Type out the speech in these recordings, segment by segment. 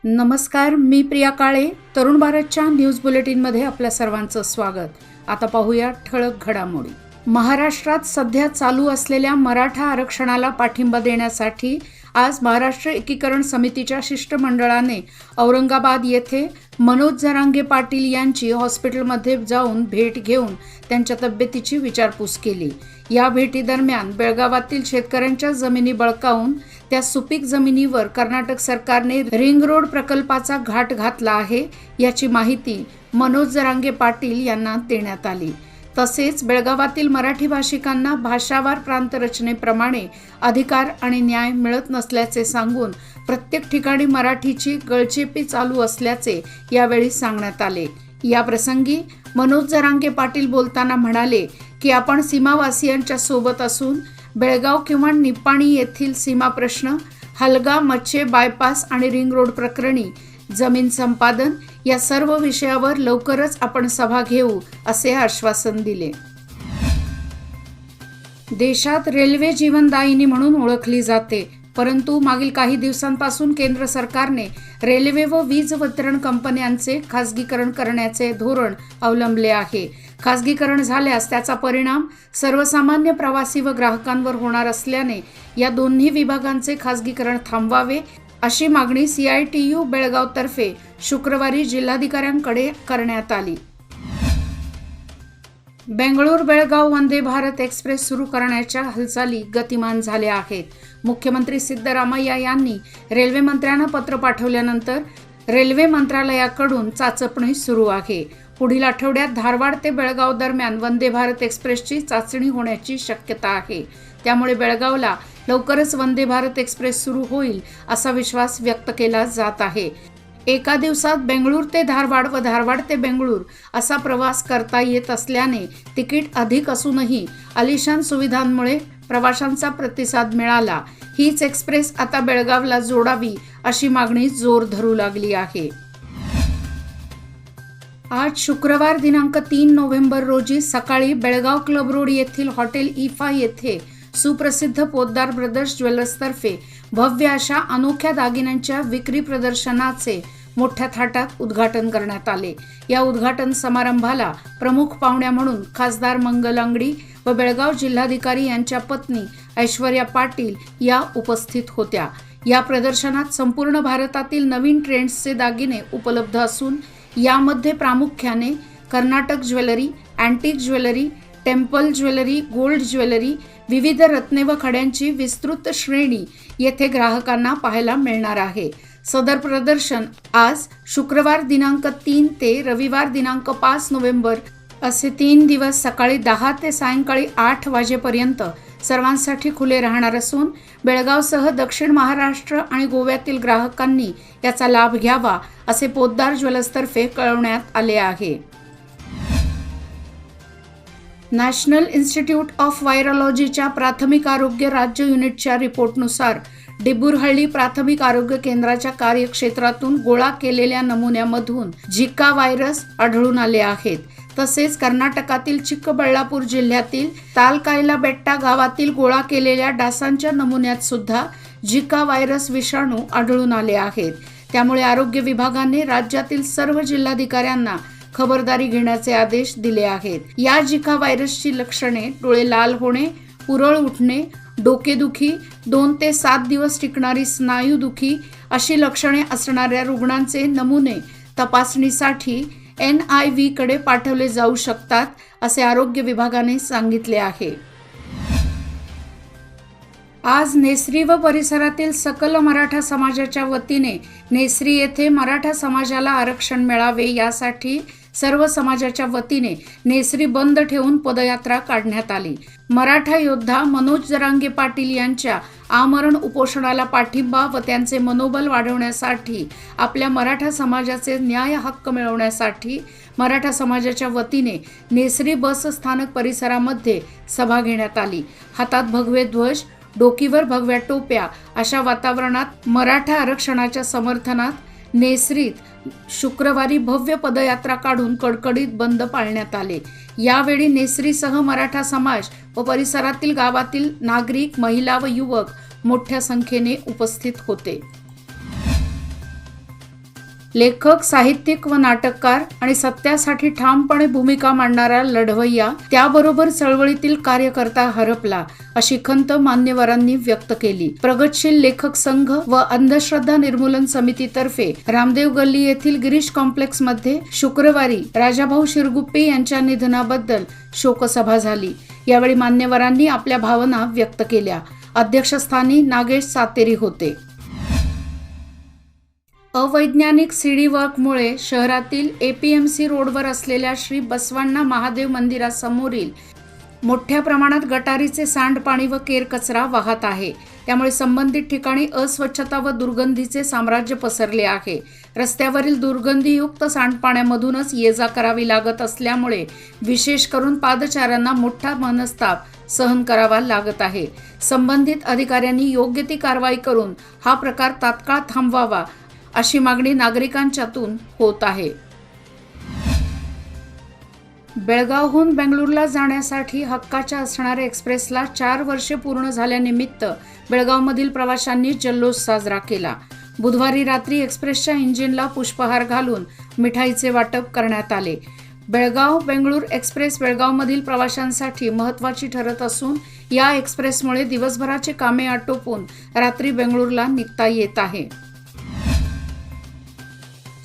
नमस्कार, मी प्रिया काळे. तरुण भारतच्या न्यूज बुलेटिनमध्ये आपल्या सर्वांचं स्वागत. आता पाहूया ठळक घडामोडी. महाराष्ट्रात सध्या चालू असलेल्या मराठा आरक्षणाला पाठिंबा देण्यासाठी आज महाराष्ट्र एकीकरण समितीच्या शिष्टमंडळाने औरंगाबाद येथे मनोज जरांगे पाटील यांची हॉस्पिटलमध्ये जाऊन भेट घेऊन त्यांच्या तब्येतीची विचारपूस केली. या भेटीदरम्यान बेळगावातील शेतकऱ्यांच्या जमिनी बळकावून त्या सुपीक जमिनीवर कर्नाटक सरकारने रिंग रोड प्रकल्पाचा घाट घातला आहे याची माहिती मनोज जरांगे पाटील यांना देण्यात आली. तसेच बेळगावातील मराठी भाषिकांना भाषावार प्रांतरचनेप्रमाणे अधिकार आणि न्याय मिळत नसल्याचे सांगून प्रत्येक ठिकाणी मराठीची गळचेपी चालू असल्याचे यावेळी सांगण्यात आले. या प्रसंगी मनोज जरांगे पाटील बोलताना म्हणाले की आपण सीमावासियांच्या सोबत असून बेळगाव किंवा निपाणी येथील सीमा प्रश्न, हलगा मच्छे बायपास आणि रिंग रोड प्रकरणी जमीन संपादन या सर्व विषयावर लवकरच आपण सभा घेऊ असे आश्वासन दिले. देशात रेल्वे जीवनदायिनी म्हणून ओळखली जाते, परंतु मागील काही दिवसांपासून केंद्र सरकारने रेल्वे व वीज वितरण कंपन्यांचे खासगीकरण करण्याचे धोरण अवलंबले आहे. खासगीकरण झाल्यास त्याचा परिणाम सर्वसामान्य प्रवासी व ग्राहकांवर होणार असल्याने या दोन्ही विभागांचे खासगीकरण थांबवावे अशी मागणी CITU बेळगावतर्फे शुक्रवारी जिल्हाधिकाऱ्यांकडे करण्यात आली. बेंगळूर बेळगाव वंदे भारत एक्सप्रेस सुरू करण्याच्या हालचाली गतिमान झाल्या आहेत. मुख्यमंत्री सिद्धरामय्या यांनी रेल्वे मंत्र्यांना पत्र पाठवल्यानंतर रेल्वे मंत्रालयाकडून चाचपणी सुरू आहे. पुढील आठवड्यात धारवाड ते बेळगाव दरम्यान वंदे भारत एक्सप्रेसची चाचणी होण्याची शक्यता आहे. त्यामुळे बेळगावला लवकरच वंदे भारत एक्सप्रेस सुरू होईल असा विश्वास व्यक्त केला जात आहे. एका दिवसात बेंगळूर ते धारवाड व धारवाड ते बेंगळूर असा प्रवास करता येत असल्याने तिकीट अधिक असूनही आलिशान सुविधांमुळे प्रवाशांचा प्रतिसाद मिळाला. हीच एक्सप्रेस आता बेळगावला जोडावी अशी मागणी जोर धरू लागली आहे. आज शुक्रवार दिनांक 3 नोव्हेंबर रोजी सकाळी बेळगाव क्लब रोड येथील हॉटेल इफा येथे सुप्रसिद्ध पोद्दार ब्रदर्स ज्वेलर्सतर्फे भव्य अशा अनोख्या दागिन्यांच्या विक्री प्रदर्शनाचे मोठ्या थाटात उद्घाटन करण्यात आले. या उद्घाटन समारंभाला प्रमुख पाहुण्या म्हणून खासदार मंगल अंगडी व बेळगाव जिल्हाधिकारी यांच्या पत्नी ऐश्वर्या पाटील या उपस्थित होत्या. या प्रदर्शनात संपूर्ण भारतातील नवीन ट्रेंड्सचे दागिने उपलब्ध असून यामध्ये प्रामुख्याने Karnataka jewellery, antique jewellery, temple jewellery, gold jewellery, विविध रत्ने व खड्यांची विस्तृत श्रेणी येथे ग्राहकांना पाहायला मिळणार आहे. सदर प्रदर्शन आज शुक्रवार दिनांक 3 ते रविवार दिनांक 5 नोव्हेंबर असे 3 दिवस सकाळी 10 ते सायंकाळी 8 वाजेपर्यंत सर्वांसाठी खुले राहणार असून बेळगावसह दक्षिण महाराष्ट्र आणि गोव्यातील ग्राहकांनी याचा लाभ घ्यावा असे पोद्दार ज्वेलर्सतर्फे कळवण्यात आले आहे. नॅशनल इन्स्टिट्यूट ऑफ व्हायरॉलॉजीच्या प्राथमिक आरोग्य राज्य युनिटच्या रिपोर्टनुसार डिब्बुरहळ्ळी प्राथमिक आरोग्य केंद्राच्या कार्यक्षेत्रातून गोळा केलेल्या नमुन्यामधून झिका व्हायरस आढळून आले आहेत. तसेच कर्नाटकातील चिक्कबळ्ळापूर जिल्ह्यातील तालकायलाबेट्टा गावातील गोळा केलेल्या डासांच्या नमुन्यात सुद्धा झिका व्हायरस विषाणू आढळून आले आहेत. त्यामुळे आरोग्य विभागाने राज्यातील सर्व जिल्हाधिकाऱ्यांना खबरदारी घेण्याचे आदेश दिले आहेत. या झिका व्हायरसची लक्षणे डोळे लाल होणे, पुरळ उठणे, डोकेदुखी, 2 ते 7 दिवस टिकणारी स्नायूदुखी अशी लक्षणे असणाऱ्या रुग्णांचे नमुने तपासणीसाठी NIV कडे पाठवले जाऊ शकतात असे आरोग्य विभागाने सांगितले आहे. आज नेसरी व परिसरातील सकल मराठा समाजाच्या वतीने नेसरी येथे मराठा समाजाला आरक्षण मिळावे यासाठी सर्व समाजाच्या वतीने नेसरी बंद ठेवून पदयात्रा काढण्यात आली. मराठा योद्धा मनोज जरांगे पाटील यांच्या आमरण उपोषणाला पाठिंबा व त्यांचे मनोबल वाढवण्यासाठी आपल्या मराठा समाजाचे न्याय हक्क मिळवण्यासाठी मराठा समाजाच्या वतीने नेसरी बस स्थानक परिसरामध्ये सभा घेण्यात आली. हातात भगवे ध्वज, डोकीवर भगव्या टोप्या अशा वातावरणात मराठा आरक्षणाच्या समर्थनात नेसरीत शुक्रवारी भव्य पदयात्रा काढून कडकडीत बंद पाळण्यात आले. यावेळी नेसरीसह मराठा समाज व परिसरातील गावातील नागरिक, महिला व युवक मोठ्या संख्येने उपस्थित होते. लेखक, साहित्यिक व नाटककार आणि सत्यासाठी ठामपणे भूमिका मांडणारा लढवय्या, त्याबरोबर चळवळीतील कार्यकर्ता हरपला, अशी खंत मान्यवरांनी व्यक्त केली. प्रगतशील लेखक संघ व अंधश्रद्धा निर्मूलन समितीतर्फे रामदेव गल्ली येथील गिरीश कॉम्प्लेक्स मध्ये शुक्रवारी राजाभाऊ शिरगुप्पे यांच्या निधनाबद्दल शोकसभा झाली. यावेळी मान्यवरांनी आपल्या भावना व्यक्त केल्या. अध्यक्षस्थानी नागेश सातेरी होते. अवैज्ञानिक सीडी वर्कमुळे शहरातील एपीएमसी रोडवर असलेल्या श्री बसवण्णा महादेव मंदिरासमोरील मोठ्या प्रमाणात गटारीचे सांडपाणी व केरकचरा वाहत आहे. त्यामुळे संबंधित ठिकाणी अस्वच्छता व दुर्गंधीचे साम्राज्य पसरले आहे. रस्त्यावरील दुर्गंधीयुक्त सांडपाण्यामधूनच ये-जा करावी लागत असल्यामुळे विशेष करून पादचाऱ्यांना मोठा मनस्ताप सहन करावा लागत आहे. संबंधित अधिकाऱ्यांनी योग्य ती कारवाई करून हा प्रकार तात्काळ थांबवावा, अशी मागणी नागरिकांच्यातून होत आहे. बेळगावहून बेंगळुरूला जाण्यासाठी हक्काच्या असणाऱ्या एक्सप्रेसला 4 वर्षे पूर्ण झाल्यानिमित्त बेळगावमधील प्रवाशांनी जल्लोष साजरा केला. बुधवारी रात्री एक्सप्रेसच्या इंजिनला पुष्पहार घालून मिठाईचे वाटप करण्यात आले. बेळगाव बेंगळूर एक्सप्रेस बेळगावमधील प्रवाशांसाठी महत्त्वाची ठरत असून या एक्सप्रेसमुळे दिवसभराची कामे आटोपून रात्री बेंगळुरूला निघता येत आहे.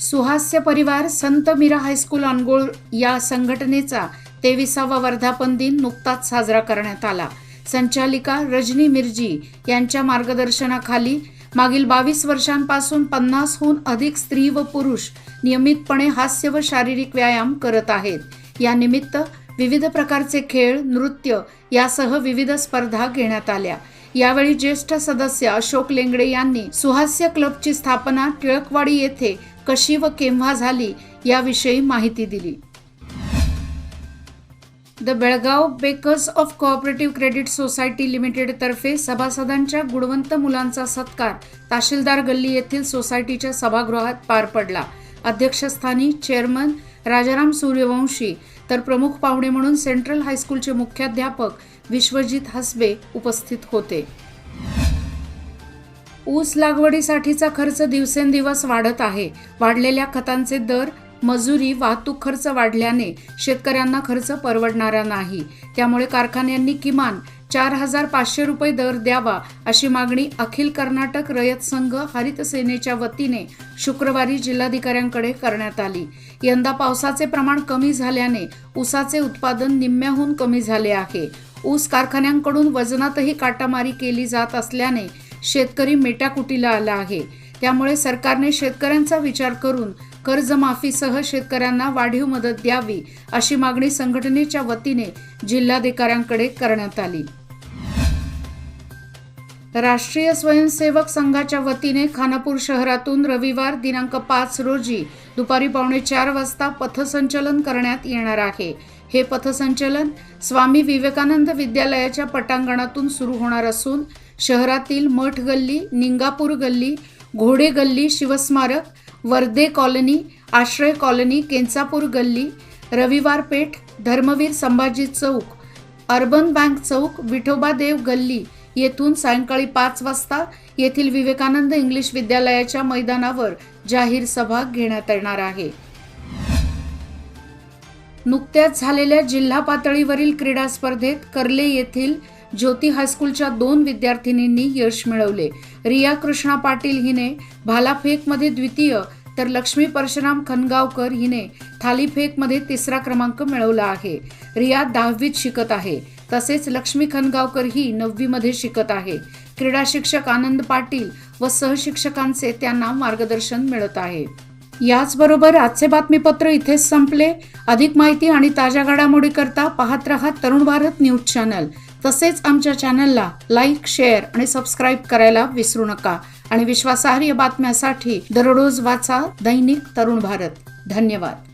सुहास्य परिवार संत मीरा हायस्कूल अनगोळ या संघटनेचा 23वा वर्धापन दिन नुकताच साजरा करण्यात आला. संचालिका रजनी मिर्जी यांच्या मार्गदर्शनाखाली मागील 22 वर्षांपासून 50हून अधिक स्त्री व पुरुष नियमितपणे हास्य व शारीरिक व्यायाम करत आहेत. या निमित्त विविध प्रकारचे खेळ, नृत्य यासह विविध स्पर्धा घेण्यात आल्या. यावेळी ज्येष्ठ सदस्य अशोक लेंगडे यांनी सुहास्य क्लबची स्थापना टिळकवाडी येथे कशी व केव्हा झाली याविषयी माहिती दिली. The Belgaum bakers of cooperative credit society limited तर्फे सभासदांच्या गुणवंत मुलांचा सत्कार तहसीलदार गल्ली येथील सोसायटीच्या सभागृहात पार पडला. अध्यक्षस्थानी चेअरमन राजाराम सूर्यवंशी तर प्रमुख पाहुणे म्हणून सेंट्रल हायस्कूलचे मुख्याध्यापक विश्वजित हसबे उपस्थित होते. ऊस लागवडीसाठीचा खर्च दिवसेंदिवस वाढत आहे. वाढलेल्या खतांचे दर, मजुरी, वाहतूक खर्च वाढल्याने शेतकऱ्यांना खर्च परवडणारा नाही. त्यामुळे कारखान्यांनी किमान 4,500 रुपये दर द्यावा, अशी मागणी अखिल कर्नाटक रयत संघ हरित सेनेच्या वतीने शुक्रवारी जिल्हाधिकाऱ्यांकडे करण्यात आली. यंदा पावसाचे प्रमाण कमी झाल्याने ऊसाचे उत्पादन निम्म्याहून कमी झाले आहे. ऊस कारखान्यांकडून वजनातही काटामारी केली जात असल्याने शेतकरी मेटाकुटीला आला आहे. त्यामुळे सरकारने शेतकऱ्यांचा विचार करून कर्जमाफीसह शेतकऱ्यांना वाढीव मदत द्यावी, अशी मागणी संघटनेच्या वतीने जिल्हाधिकाऱ्यांकडे करण्यात आली. राष्ट्रीय स्वयंसेवक संघाच्या वतीने खानापूर शहरातून रविवार दिनांक 5 रोजी दुपारी 3:45 वाजता पथसंचलन करण्यात येणार आहे. हे पथसंचलन स्वामी विवेकानंद विद्यालयाच्या पटांगणातून सुरू होणार असून शहरातील मठ गल्ली, निंगापूर गल्ली, घोडे गल्ली, शिवस्मारक, वर्दे कॉलनी, आश्रय कॉलनी, केंचापूर गल्ली, रविवार पेठ, धर्मवीर संभाजी चौक, अर्बन बँक चौक, विठोबा देव गल्ली येथून सायंकाळी 5 वाजता येथील विवेकानंद इंग्लिश विद्यालयाच्या मैदानावर जाहीर सभा घेण्यात येणार आहे. नुकत्याच झालेल्या जिल्हा पातळीवरील क्रीडा स्पर्धेत कर्ले येथील ज्योती हायस्कूलच्या 2 विद्यार्थिनींनी यश मिळवले. रिया कृष्णा पाटील हिने भालाफेकमध्ये द्वितीय तर लक्ष्मी परशुराम खनगावकर हिने थालीफेकमध्ये 3रा क्रमांक मिळवला आहे. रिया 10वीत शिकत आहे, तसेच लक्ष्मी खनगावकर ही 9वी मध्ये शिकत आहे. क्रीडा शिक्षक आनंद पाटील व सहशिक्षकांचे त्यांना मार्गदर्शन मिळत आहे. याचबरोबर आजचे बातमीपत्र इथेच संपले. अधिक माहिती आणि ताज्या घडामोडी करता पाहत रहा तरुण भारत न्यूज चॅनल. तसेच आमच्या चॅनलला लाईक, शेअर आणि सबस्क्राईब करायला विसरू नका. आणि विश्वासार्ह बातम्यांसाठी दररोज वाचा दैनिक तरुण भारत. धन्यवाद.